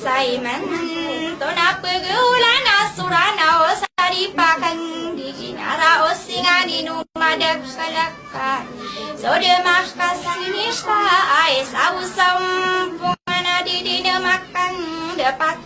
Saiman to na pagula na surana o saripakan ada kalakan so de makas sinista ai sausam pungana di makan dapat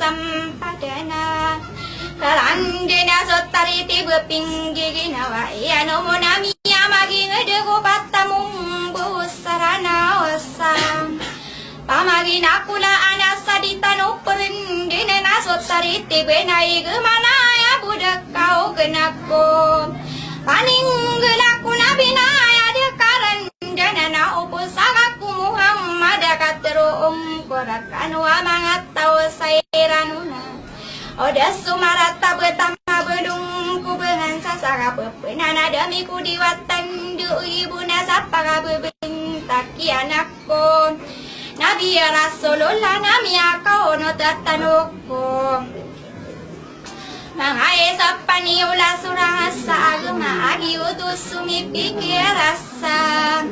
sampadana kalandena sotariti bepinggi nawa ya no monami amagi ngedego batamung busarana osam pamagi nakula anasa ditano perindene na sotariti benai gemana ya budak kau genako paning genaku nabina ya dekaran dana na opusagaku Muhammad katerong korakan wa mangat tau sairanuna oda sumarata betama bedung kubengan sasara pepenana damiku diwatan du ibuna sapara bebentak anakku nabi rasulullah nami akau no tatanoko mangai sapani ula surang asa agama agi utus sumi pikir rasa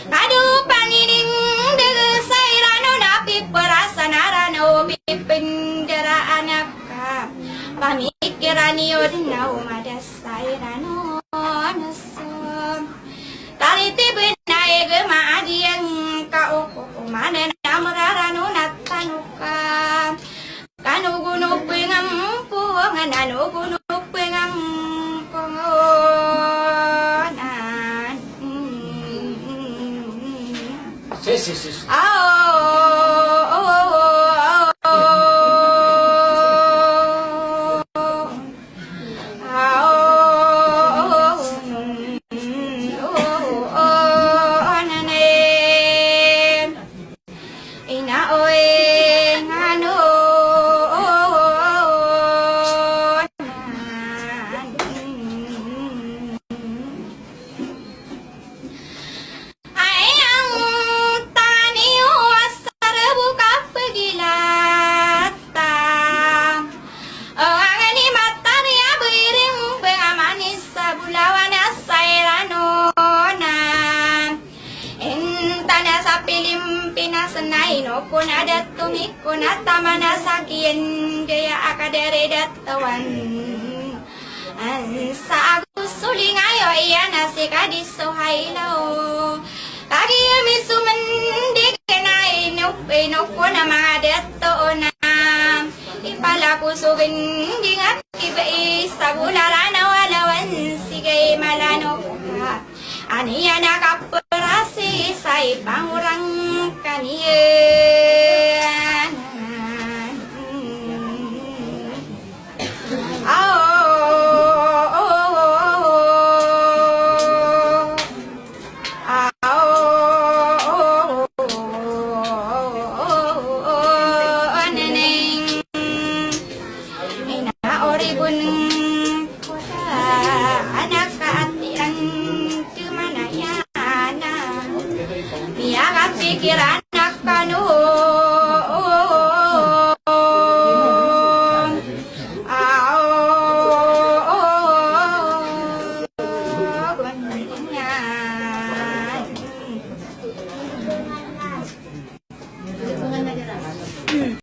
aduh pangiring dege sairano napi perasa narano bipendera anaka pamikirani odinau madas sairano nasum taliti benai gema agi yang kau mana namrarano natanuka kanugunu pengampuan anugunu pengampuan sí. Kun ada tumikun atamana sakian gaya akadere datawan sa agus suling ayo iya nasi kadis sohailao kagi misuman dikenai nupe nukun ama datona ipalaku sugin dingat ibai sabularana walawan sigay malanoka aniya nakaperasi say pangurang kanian neneng ina oribun kota anak kaatian kemanayana biar pikiran